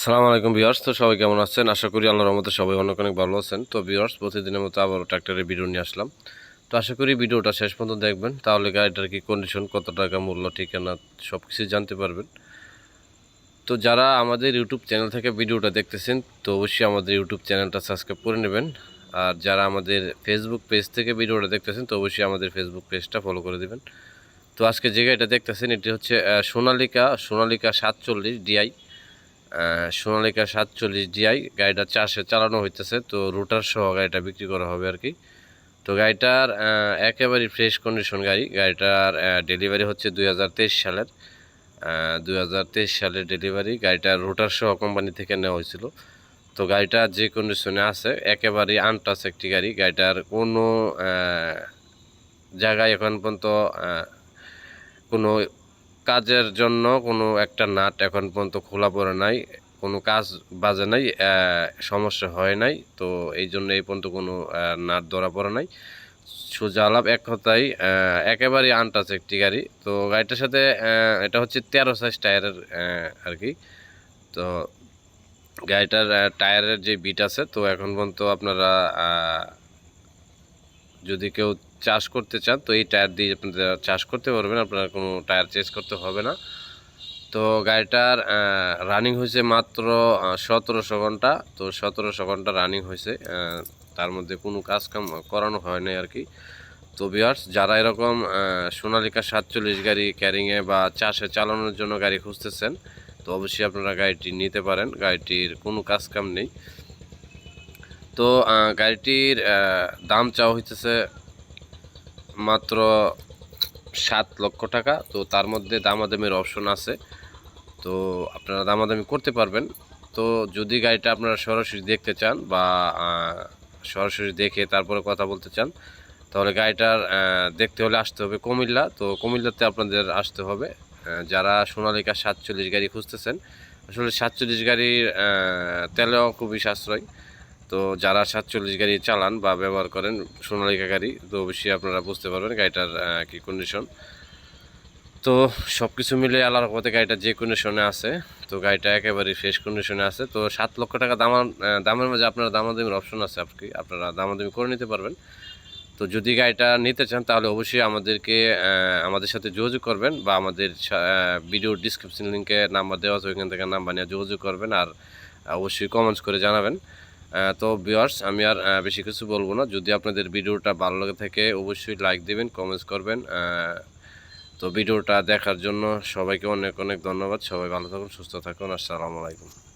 আসসালামু আলাইকুম ভিউয়ার্স। তো সবাই কেমন আছেন? আশা করি আল্লাহর রহমতে সবাই অনেক অনেক ভালো আছেন। তো ভিউয়ার্স, প্রতিদিনের মতো আবারও ট্র্যাক্টরের ভিডিও নিয়ে আসলাম। তো আশা করি ভিডিওটা শেষ পর্যন্ত দেখবেন, তাহলে গাড়িটার কি কন্ডিশন, কত টাকা মূল্য, ঠিকানা সব কিছু জানতে পারবেন। তো যারা আমাদের ইউটিউব চ্যানেল থেকে ভিডিওটা দেখতেছেন, তো অবশ্যই আমাদের ইউটিউব চ্যানেলটা সাবস্ক্রাইব করে নেবেন। আর যারা আমাদের ফেসবুক পেজ থেকে ভিডিওটা দেখতেছেন, তো অবশ্যই আমাদের ফেসবুক পেজটা ফলো করে দেবেন। তো আজকে যে গাড়িটা দেখতেছেন, এটি হচ্ছে সোনালিকা 47 ডিআই। সোনালিকা 47 ডিআই গাড়িটা চাষে চালানো হইতেছে। তো রুটার সহ গাড়িটা বিক্রি করা হবে আর কি। তো গাড়িটার একেবারেই ফ্রেশ কন্ডিশন গাড়িটার ডেলিভারি হচ্ছে 2023 সালের 2023 সালের ডেলিভারি। গাড়িটার রুটার সহ কোম্পানি থেকে নেওয়া হয়েছিল। তো গাড়িটা যে কন্ডিশনে আছে একেবারেই আনটাচ একটি গাড়ি। গাড়িটার কোনো জায়গায় এখন পর্যন্ত কোনো কাজের জন্য কোনো একটা নাট এখন পর্যন্ত খোলা পড়ে নাই, কোনো কাজ বাজে নাই, সমস্যা হয় নাই। তো এই জন্য এই পর্যন্ত কোনো নাট ধরা পড়ে নাই। সোজা আলাপ এক কথায় একেবারেই আনটাচ একটি গাড়ি। তো গাড়িটার সাথে এটা হচ্ছে 13 সাইজ টায়ারের আর কি। তো গাড়িটার টায়ারের যে বিট আছে, তো এখন পর্যন্ত আপনারা যদি কেউ চাষ করতে চান, তো এই টায়ার দিয়ে আপনারা চাষ করতে পারবেন, আপনার কোনো টায়ার চেঞ্জ করতে হবে না। তো গাড়িটার রানিং হয়েছে মাত্র 1700 ঘন্টা। তো 1700 ঘন্টা রানিং হয়েছে, তার মধ্যে কোনো কাজ কাম করানো হয় নাই আর কি। তো ভিউয়ার্স, যারা এরকম সোনালিকা 47 গাড়ি ক্যারিংয়ে বা চাষে চালানোর জন্য গাড়ি খুঁজতেছেন, তো অবশ্যই আপনারা গাড়িটি নিতে পারেন। গাড়িটির কোনো কাজ কাম নেই। তো গাড়িটির দাম চাওয়া হইতেছে মাত্র 7 লক্ষ টাকা। তো তার মধ্যে দামাদামির অপশন আছে, তো আপনারা দামাদামি করতে পারবেন। তো যদি গাড়িটা আপনারা সরাসরি দেখতে চান বা সরাসরি দেখে তারপরে কথা বলতে চান, তাহলে গাড়িটার দেখতে হলে আসতে হবে কুমিল্লা। তো কুমিল্লাতে আপনাদের আসতে হবে। যারা সোনালিকা 47 গাড়ি খুঁজতেছেন, আসলে 47 গাড়ির তেলেও খুবই সাশ্রয়। তো যারা 47 গাড়ি চালান বা ব্যবহার করেন সোনালিকা গাড়ি, তো অবশ্যই আপনারা বুঝতে পারবেন গাড়িটার কি কন্ডিশন। তো সব কিছু মিলে আল্লাহর রহমতে গাড়িটা যে কন্ডিশনে আছে, তো গাড়িটা একেবারেই ফ্রেশ কন্ডিশনে আছে। তো 7 লক্ষ টাকা দামের মাঝে আপনারা দামাদামির অপশন আছে, আপনারা দামাদামি করে নিতে পারবেন। তো যদি গাড়িটা নিতে চান, তাহলে অবশ্যই আমাদের সাথে যোগাযোগ করবেন, বা আমাদের ভিডিও ডিসক্রিপশন লিঙ্কে নাম্বার দেওয়া আছে, ওইখান থেকে নাম্বার নিয়ে যোগাযোগ করবেন। আর অবশ্যই কমেন্টস করে জানাবেন। তো ভিউয়ার্স, আমি আর বেশি কিছু বলবো না। যদি আপনাদের ভিডিওটা ভালো লাগে থাকে, অবশ্যই লাইক দিবেন, কমেন্টস করবেন। তো ভিডিওটা দেখার জন্য সবাইকে অনেক অনেক ধন্যবাদ। সবাই ভালো থাকুন, সুস্থ থাকুন। আসসালামু আলাইকুম।